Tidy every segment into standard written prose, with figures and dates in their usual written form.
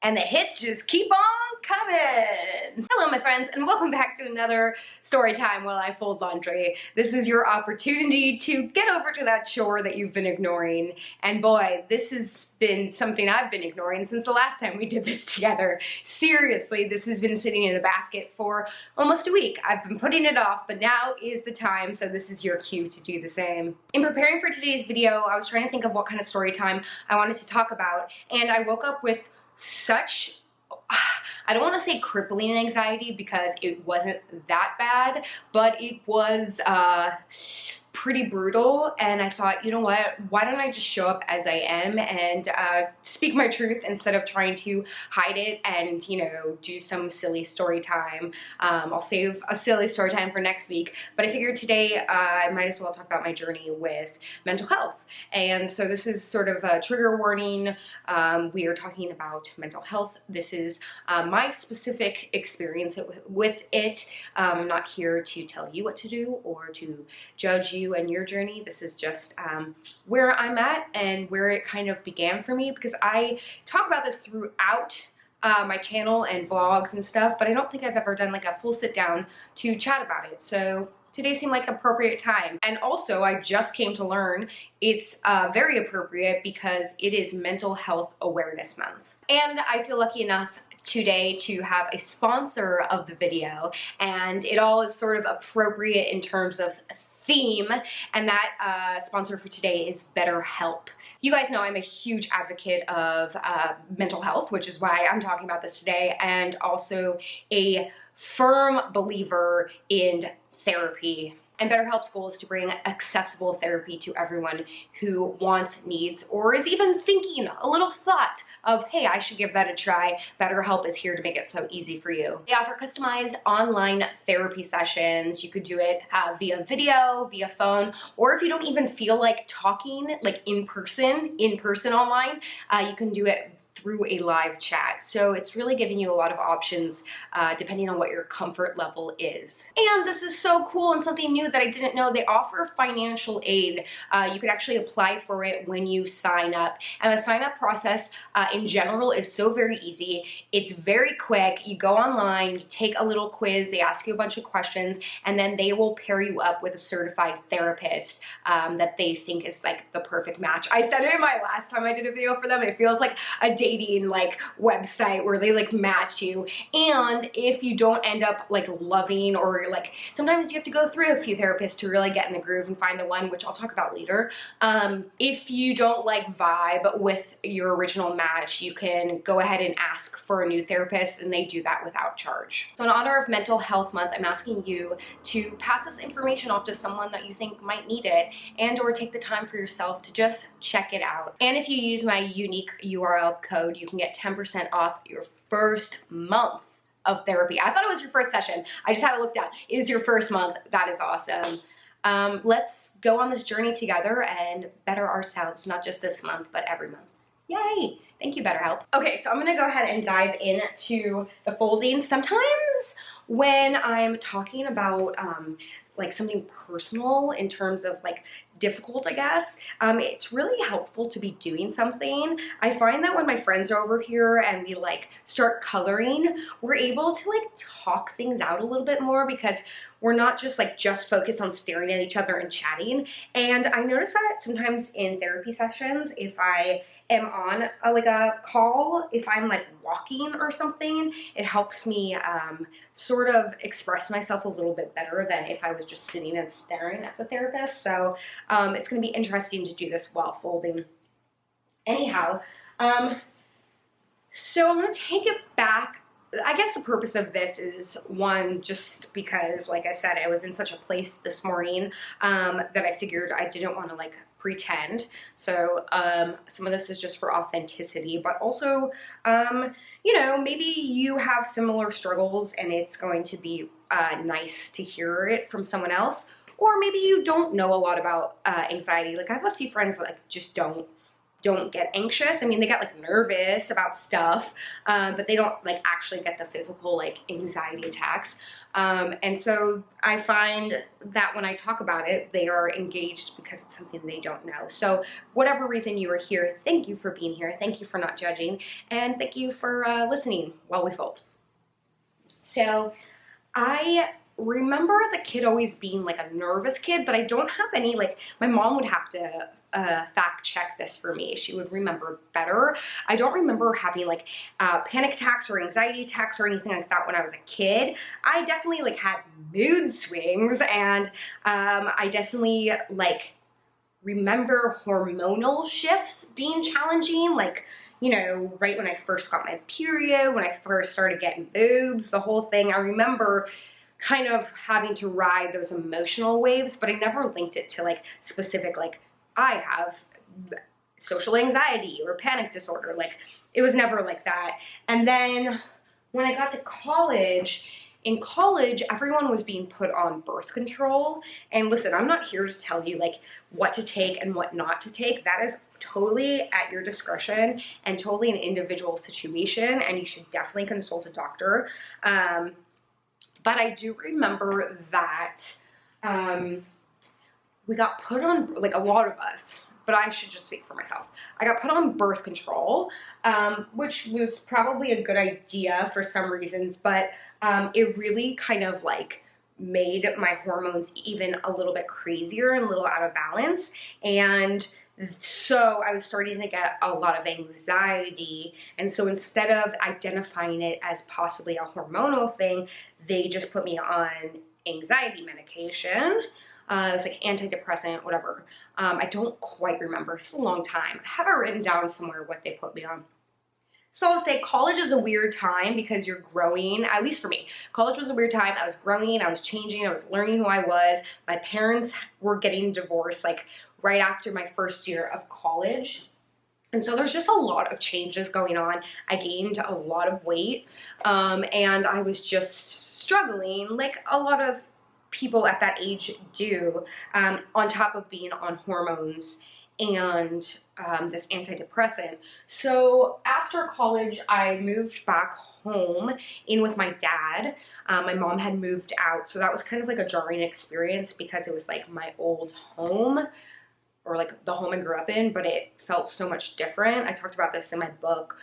And the hits just keep on coming. Hello my friends, and welcome back to another story time while I fold laundry. This is your opportunity to get over to that chore that you've been ignoring. And boy, this has been something I've been ignoring since the last time we did this together. Seriously, this has been sitting in the basket for almost a week. I've been putting it off, but now is the time, so this is your cue to do the same. In preparing for today's video, I was trying to think of what kind of story time I wanted to talk about, and I woke up with such, I don't want to say crippling anxiety because it wasn't that bad, but it was pretty brutal. And I thought, you know what, why don't I just show up as I am and speak my truth instead of trying to hide it and, you know, do some silly story time. I'll save a silly story time for next week, but I figured today I might as well talk about my journey with mental health. And so this is sort of a trigger warning. We are talking about mental health. This is my specific experience with it. I'm not here to tell you what to do or to judge you and your journey. This is just where I'm at and where it kind of began for me, because I talk about this throughout my channel and vlogs and stuff, but I don't think I've ever done like a full sit down to chat about it. So today seemed like appropriate time. And also I just came to learn it's very appropriate because it is Mental Health Awareness Month. And I feel lucky enough today to have a sponsor of the video, and it all is sort of appropriate in terms of theme, and that sponsor for today is BetterHelp. You guys know I'm a huge advocate of mental health, which is why I'm talking about this today, and also a firm believer in therapy. And BetterHelp's goal is to bring accessible therapy to everyone who wants, needs, or is even thinking a little thought of, hey, I should give that a try. BetterHelp is here to make it so easy for you. They offer customized online therapy sessions. You could do it via video, via phone, or if you don't even feel like talking, like in person online, you can do it through a live chat. So it's really giving you a lot of options depending on what your comfort level is. And this is so cool and something new that I didn't know. They offer financial aid. You could actually apply for it when you sign up. And the sign up process in general is so very easy. It's very quick. You go online, you take a little quiz, they ask you a bunch of questions, and then they will pair you up with a certified therapist that they think is like the perfect match. I said it in my last time I did a video for them. It feels like a dating like website where they like match you. And if you don't end up like loving, or like sometimes you have to go through a few therapists to really get in the groove and find the one, which I'll talk about later. If you don't like vibe with your original match, you can go ahead and ask for a new therapist, and they do that without charge. So in honor of Mental Health Month, I'm asking you to pass this information off to someone that you think might need it, and or take the time for yourself to just check it out. And if you use my unique URL code, you can get 10% off your first month of therapy. I thought it was your first session. I just had to look down. It is your first month. That is awesome. Let's go on this journey together and better ourselves, not just this month, but every month. Yay! Thank you, BetterHelp. Okay, so I'm gonna go ahead and dive into the folding. Sometimes when I'm talking about like something personal in terms of like difficult, I guess, it's really helpful to be doing something. I find that when my friends are over here and we like start coloring, we're able to like talk things out a little bit more because we're not just focused on staring at each other and chatting. And I notice that sometimes in therapy sessions, if I am on a call, if I'm like walking or something, it helps me sort of express myself a little bit better than if I was just sitting and staring at the therapist. So it's gonna be interesting to do this while folding. Anyhow, so I'm gonna take it back. I guess the purpose of this is, one, just because, like I said, I was in such a place this morning that I figured I didn't want to like pretend. So some of this is just for authenticity, but also, you know, maybe you have similar struggles and it's going to be nice to hear it from someone else. Or maybe you don't know a lot about anxiety. Like I have a few friends that like just don't don't get anxious. I mean, they get like nervous about stuff, but they don't like actually get the physical like anxiety attacks. And so I find that when I talk about it, they are engaged because it's something they don't know. So whatever reason you are here, thank you for being here. Thank you for not judging. And thank you for listening while we fold. So I remember as a kid always being like a nervous kid, but I don't have any, like, my mom would have to fact check this for me. She would remember better. I don't remember having like panic attacks or anxiety attacks or anything like that when I was a kid. I definitely like had mood swings, and I definitely like remember hormonal shifts being challenging, like, you know, right when I first got my period, when I first started getting boobs, the whole thing. I remember kind of having to ride those emotional waves, but I never linked it to like specific, like, I have social anxiety or panic disorder. Like, it was never like that. And then when I got to college, in college, everyone was being put on birth control. And listen, I'm not here to tell you like what to take and what not to take. That is totally at your discretion and totally an individual situation, and you should definitely consult a doctor. But I do remember that we got put on, like a lot of us, but I should just speak for myself. I got put on birth control, which was probably a good idea for some reasons, but it really kind of like made my hormones even a little bit crazier and a little out of balance. And so I was starting to get a lot of anxiety. And so instead of identifying it as possibly a hormonal thing, they just put me on anxiety medication. It was like antidepressant, whatever. I don't quite remember. It's a long time. I have it written down somewhere what they put me on. So I'll say college is a weird time because you're growing, at least for me. College was a weird time. I was growing, I was changing, I was learning who I was. My parents were getting divorced like right after my first year of college. And so there's just a lot of changes going on. I gained a lot of weight, and I was just struggling like a lot of people at that age do, on top of being on hormones and this antidepressant. So after college, I moved back home in with my dad. My mom had moved out, so that was kind of like a jarring experience because it was like my old home, or like the home I grew up in, but it felt so much different. I talked about this in my book.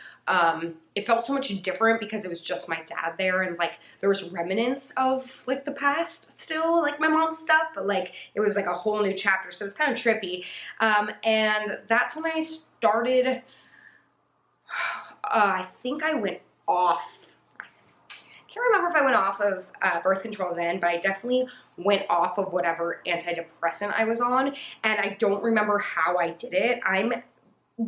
It felt so much different because it was just my dad there, and like there was remnants of like the past still, like my mom's stuff, but like it was like a whole new chapter, so it was kind of trippy. And that's when I started, I think I went off. I can't remember if I went off of birth control then, but I definitely went off of whatever antidepressant I was on, and I don't remember how I did it. I'm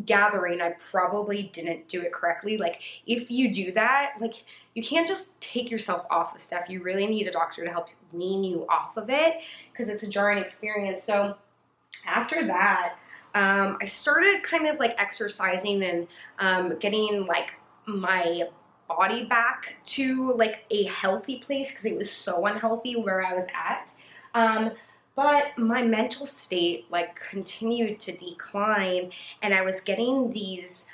gathering I probably didn't do it correctly. Like, if you do that, like, you can't just take yourself off of stuff. You really need a doctor to help wean you off of it because it's a jarring experience. So after that, I started kind of like exercising and getting like my body back to like a healthy place because it was so unhealthy where I was at. But my mental state like continued to decline, and I was getting these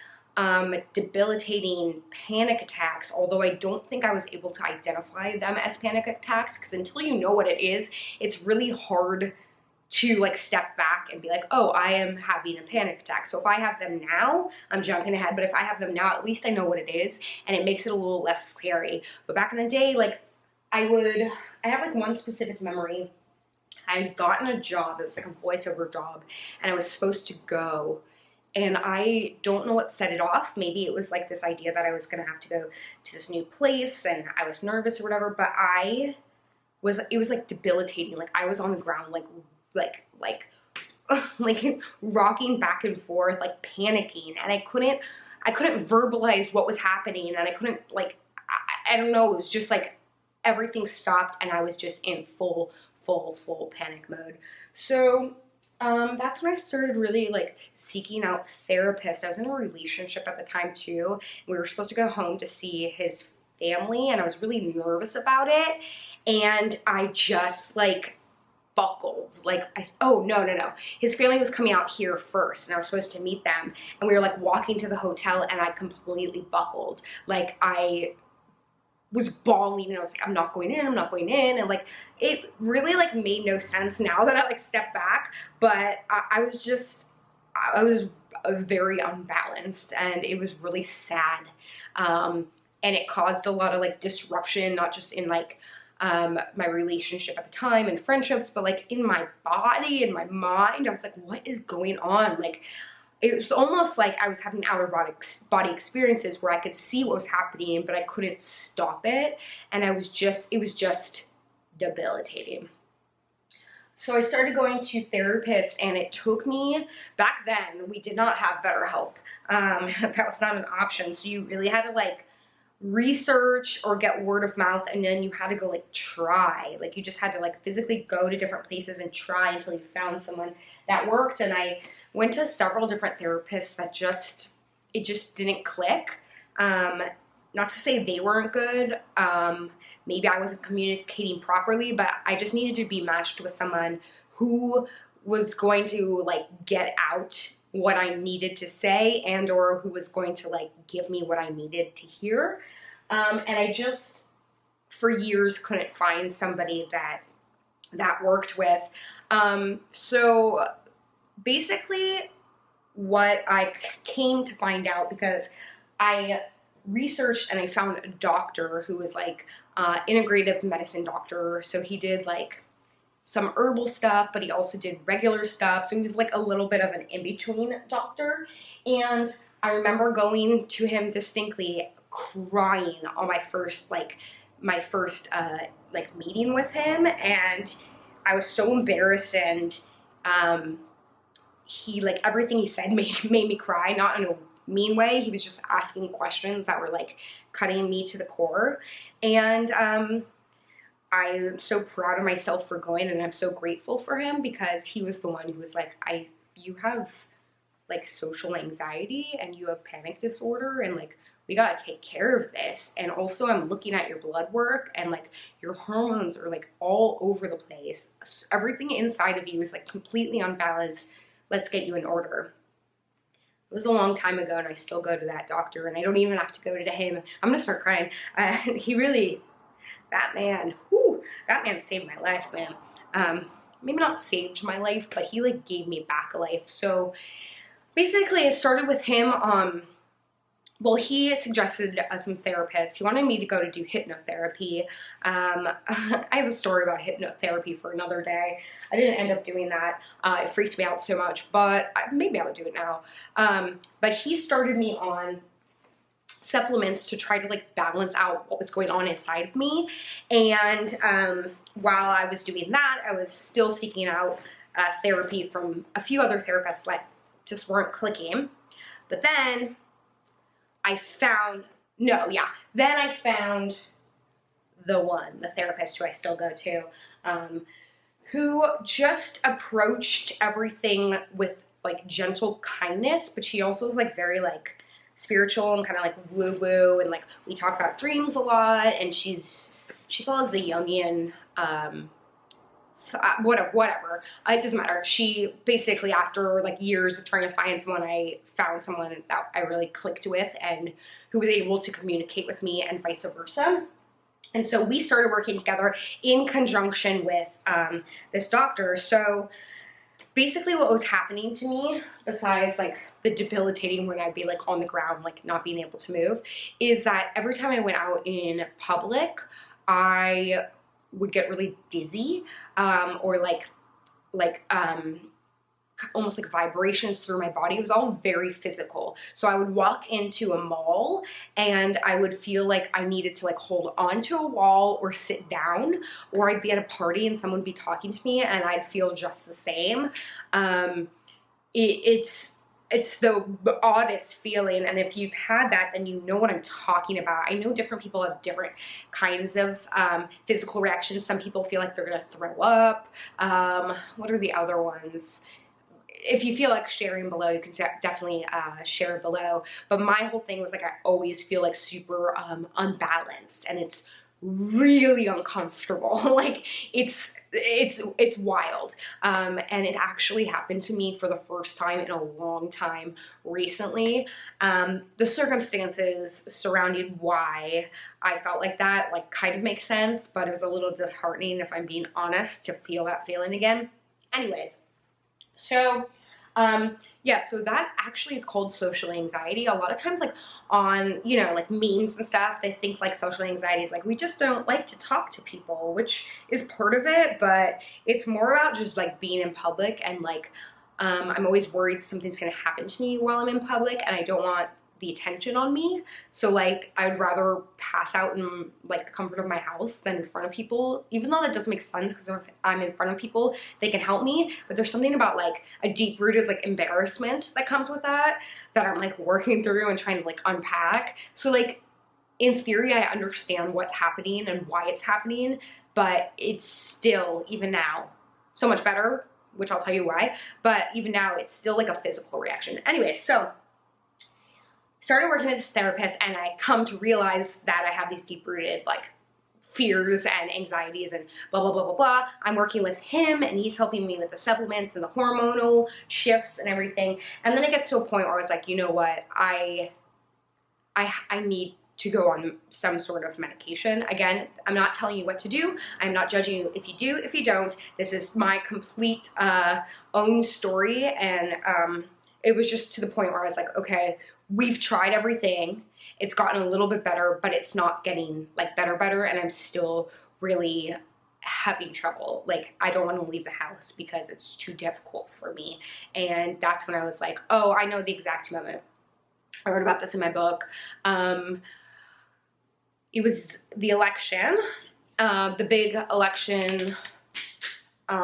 debilitating panic attacks, although I don't think I was able to identify them as panic attacks because until you know what it is, it's really hard to like step back and be like, oh, I am having a panic attack. So if I have them now, I'm jumping ahead, but if I have them now, at least I know what it is, and it makes it a little less scary. But back in the day, like I have like one specific memory. I had gotten a job, it was like a voiceover job, and I was supposed to go, and I don't know what set it off. Maybe it was like this idea that I was gonna have to go to this new place, and I was nervous or whatever, but it was like debilitating. Like I was on the ground, like rocking back and forth, like panicking, and I couldn't verbalize what was happening, and I couldn't like, I don't know, it was just like everything stopped, and I was just in full panic mode. So that's when I started really like seeking out therapists. I was in a relationship at the time too. We were supposed to go home to see his family, and I was really nervous about it, and I just like buckled. Like, oh, no. His family was coming out here first, and I was supposed to meet them. And we were like walking to the hotel, and I completely buckled. Like, I was bawling, and I was like, I'm not going in. And like, it really like made no sense now that I like stepped back. But I was very unbalanced, and it was really sad. And it caused a lot of like disruption, not just in like my relationship at the time and friendships, but like in my body and my mind. I was like, what is going on? Like, it was almost like I was having outer body experiences where I could see what was happening, but I couldn't stop it. And it was just debilitating. So I started going to therapists, and it took me, back then, we did not have BetterHelp. That was not an option. So you really had to like research or get word of mouth, and then you had to go like try. Like, you just had to like physically go to different places and try until you found someone that worked. And I went to several different therapists that it just didn't click. Not to say they weren't good. Maybe I wasn't communicating properly, but I just needed to be matched with someone who was going to like get out what I needed to say, and or who was going to like give me what I needed to hear. And I just, for years, couldn't find somebody that worked with. So basically what I came to find out, because I researched and I found a doctor who was like integrative medicine doctor. So he did like some herbal stuff, but he also did regular stuff. So he was like a little bit of an in-between doctor. And I remember going to him distinctly crying on my first meeting with him. And I was so embarrassed, and he, like, everything he said made me cry, not in a mean way. He was just asking questions that were like cutting me to the core. And I'm so proud of myself for going, and I'm so grateful for him, because he was the one who was like, you have like social anxiety and you have panic disorder, and like, we gotta take care of this. And also, I'm looking at your blood work, and like, your hormones are like all over the place. Everything inside of you is like completely unbalanced. Let's get you in order. It was a long time ago, and I still go to that doctor, and I don't even have to go to him. I'm gonna start crying. He really, that man saved my life, man. Maybe not saved my life, but he like gave me back a life. So basically, I started with him. Well, he suggested some therapists. He wanted me to go to do hypnotherapy. I have a story about hypnotherapy for another day. I didn't end up doing that. It freaked me out so much, but maybe I would do it now. But he started me on supplements to try to like balance out what was going on inside of me. And while I was doing that, I was still seeking out therapy from a few other therapists that just weren't clicking. But then I found the therapist who I still go to, who just approached everything with like gentle kindness, but she also was like very like spiritual and kind of like woo woo, and like we talk about dreams a lot, and she follows the Jungian whatever, it doesn't matter. She basically, after like years of trying to find someone, I found someone that I really clicked with, and who was able to communicate with me, and vice versa. And so we started working together in conjunction with this doctor. So basically what was happening to me, besides like the debilitating when I'd be like on the ground, like not being able to move, is that every time I went out in public, I would get really dizzy, or almost like vibrations through my body. It was all very physical. So I would walk into a mall, and I would feel like I needed to like hold onto a wall or sit down, or I'd be at a party and someone would be talking to me and I'd feel just the same. It's the oddest feeling, and if you've had that, then you know what I'm talking about. I know different people have different kinds of physical reactions. Some people feel like they're gonna throw up. What are the other ones? If you feel like sharing below, you can definitely share below. But my whole thing was like, I always feel like super unbalanced, and it's really uncomfortable. Like it's wild. And it actually happened to me for the first time in a long time recently. The circumstances surrounding why I felt like that like kind of makes sense, but it was a little disheartening, if I'm being honest, to feel that feeling again. Anyways, so yeah, so that actually is called social anxiety. A lot of times, like on, you know, like memes and stuff, they think like social anxiety is like we just don't like to talk to people, which is part of it, but it's more about just like being in public and like I'm always worried something's gonna happen to me while I'm in public, and I don't want the attention on me. So like I'd rather pass out in like the comfort of my house than in front of people, even though that doesn't make sense, because if I'm in front of people they can help me, but there's something about like a deep-rooted like embarrassment that comes with that I'm like working through and trying to like unpack. So like in theory I understand what's happening and why it's happening, but it's still, even now, so much better, which I'll tell you why, but even now it's still like a physical reaction. Anyway, so started working with this therapist, and I come to realize that I have these deep-rooted like fears and anxieties and blah, blah, blah, blah, blah. I'm working with him, and he's helping me with the supplements and the hormonal shifts and everything. And then it gets to a point where I was like, you know what, I need to go on some sort of medication. Again, I'm not telling you what to do. I'm not judging you if you do, if you don't. This is my complete own story, and it was just to the point where I was like, okay, we've tried everything. It's gotten a little bit better, but it's not getting like better, and I'm still really having trouble. Like I don't want to leave the house because it's too difficult for me. And that's when I was like, oh, I know the exact moment. I wrote about this in my book. It was the election, the big election, 8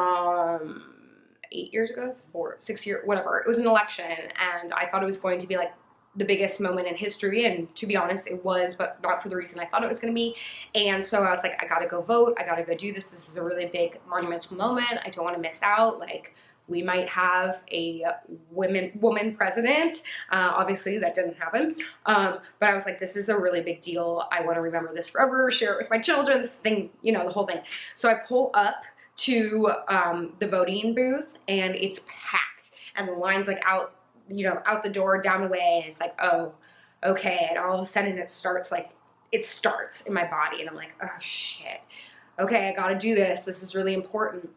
years ago, 6 years, whatever. It was an election, and I thought it was going to be like the biggest moment in history, and to be honest it was, but not for the reason I thought it was going to be. And so I was like, I gotta go vote, I gotta go do this. This is a really big monumental moment. I don't want to miss out. Like we might have a woman president. Obviously that didn't happen, but I was like, this is a really big deal. I want to remember this forever, share it with my children, this thing, you know, the whole thing. So I pull up to the voting booth, and it's packed, and the line's like out, you know, out the door, down the way, and it's like, oh, okay. And all of a sudden it starts in my body, and I'm like, oh shit, okay, I gotta do this. This is really important.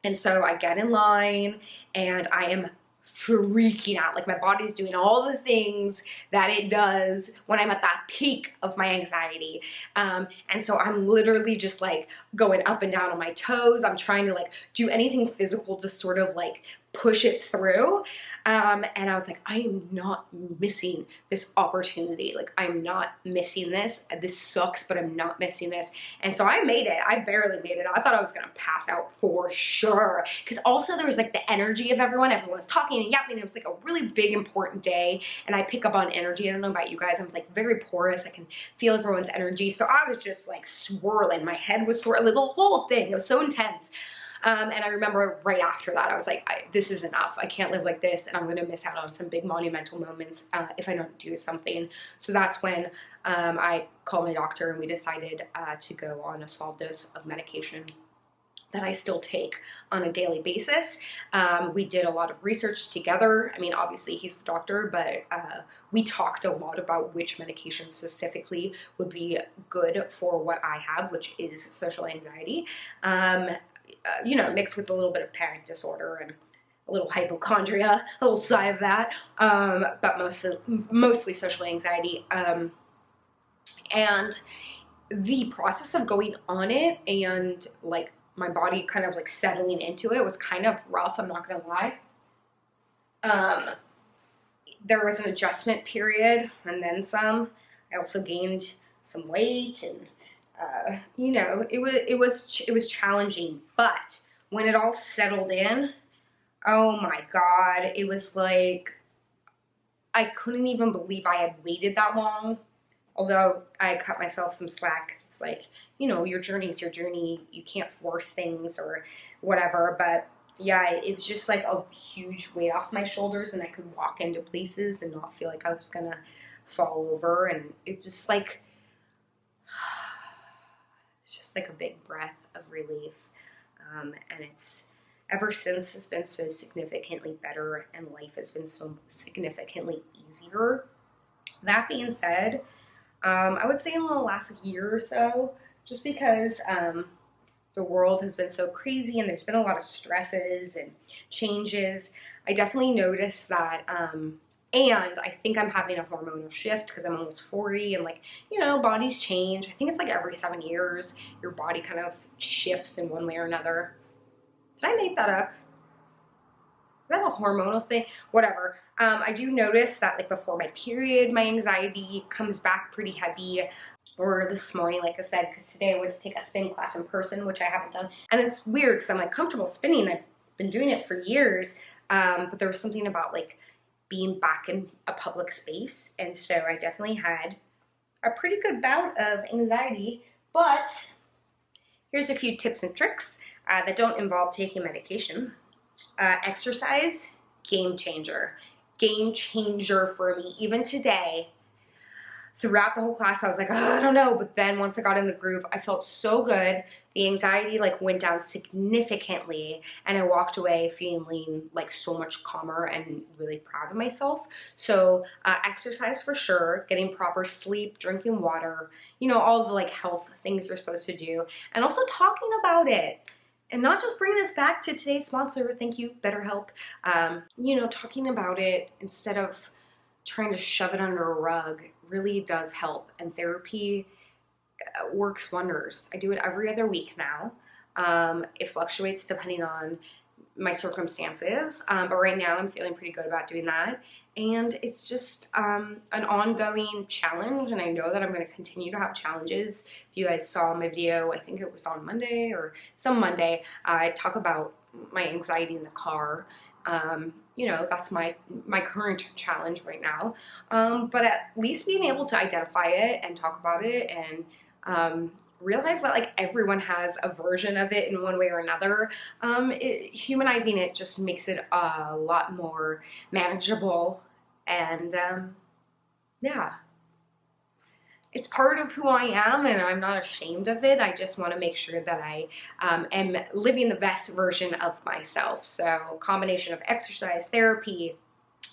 And so I get in line, and I am freaking out. Like my body's doing all the things that it does when I'm at that peak of my anxiety. And so I'm literally just like going up and down on my toes. I'm trying to like do anything physical to sort of like push it through. And I was like, I am not missing this opportunity. Like I'm not missing this. This sucks, but I'm not missing this. And so I made it. I barely made it. I thought I was gonna pass out for sure. Because also there was like the energy of everyone. Everyone was talking and yapping. It was like a really big, important day. And I pick up on energy. I don't know about you guys. I'm like very porous. I can feel everyone's energy. So I was just like swirling. My head was swirling. The whole thing. It was so intense. And I remember right after that, I was like, this is enough. I can't live like this, and I'm going to miss out on some big monumental moments if I don't do something. So that's when I called my doctor, and we decided to go on a small dose of medication that I still take on a daily basis. We did a lot of research together. I mean, obviously he's the doctor, but we talked a lot about which medication specifically would be good for what I have, which is social anxiety. You know, mixed with a little bit of panic disorder and a little hypochondria, a little side of that, but mostly social anxiety. And the process of going on it and like my body kind of like settling into it was kind of rough, I'm not gonna lie. There was an adjustment period and then some. I also gained some weight, and you know, it was challenging, but when it all settled in, oh my God, it was like, I couldn't even believe I had waited that long. Although I cut myself some slack, 'cause it's like, you know, your journey is your journey. You can't force things or whatever. But yeah, it was just like a huge weight off my shoulders, and I could walk into places and not feel like I was gonna fall over. And it was like, just like a big breath of relief. And it's ever since it's been so significantly better and life has been so significantly easier. That being said, I would say in the last year or so, just because the world has been so crazy and there's been a lot of stresses and changes, I definitely noticed that, and I think I'm having a hormonal shift because I'm almost 40 and, like, you know, bodies change. I think it's like every 7 years, your body kind of shifts in one way or another. Did I make that up? Is that a hormonal thing? Whatever. I do notice that, like, before my period, my anxiety comes back pretty heavy. Or this morning, like I said, because today I went to take a spin class in person, which I haven't done. And it's weird because I'm, like, comfortable spinning. I've been doing it for years. But there was something about, like, being back in a public space. And so I definitely had a pretty good bout of anxiety. But here's a few tips and tricks that don't involve taking medication. Exercise, game changer. Game changer for me. Even today, throughout the whole class, I was like, oh, I don't know. But then once I got in the groove, I felt so good. The anxiety, like, went down significantly, and I walked away feeling like so much calmer and really proud of myself. So exercise for sure, getting proper sleep, drinking water, you know, all the, like, health things you're supposed to do, and also talking about it. And not just bring this back to today's sponsor, thank you, BetterHelp. You know, talking about it instead of trying to shove it under a rug really does help. And therapy works wonders. I do it every other week now. It fluctuates depending on my circumstances, but right now I'm feeling pretty good about doing that. And it's just an ongoing challenge, and I know that I'm going to continue to have challenges. If you guys saw my video, I think it was on Monday or some Monday, I talk about my anxiety in the car. You know, that's my current challenge right now. But at least being able to identify it and talk about it and realize that, like, everyone has a version of it in one way or another. Humanizing it just makes it a lot more manageable, and yeah, it's part of who I am, and I'm not ashamed of it. I just want to make sure that I am living the best version of myself. So combination of exercise, therapy,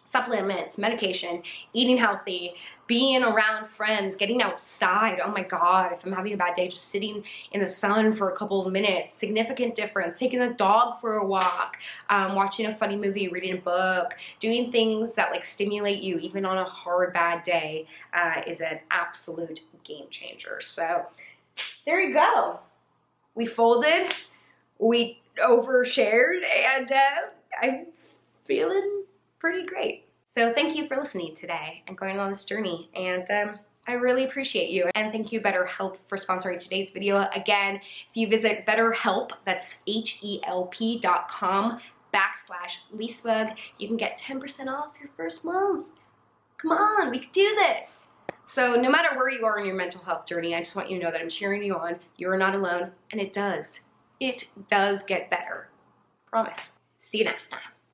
supplements, medication, eating healthy, being around friends, getting outside. Oh my God, if I'm having a bad day, just sitting in the sun for a couple of minutes, significant difference. Taking the dog for a walk, watching a funny movie, reading a book, doing things that, like, stimulate you even on a hard, bad day is an absolute game changer. So there you go. We folded, we overshared, and I'm feeling pretty great. So thank you for listening today and going on this journey, and I really appreciate you. And thank you, BetterHelp, for sponsoring today's video. Again, if you visit BetterHelp, that's HELP.com/Lisbug, you can get 10% off your first month. Come on, we can do this. So no matter where you are in your mental health journey, I just want you to know that I'm cheering you on. You are not alone, and it does get better. Promise. See you next time.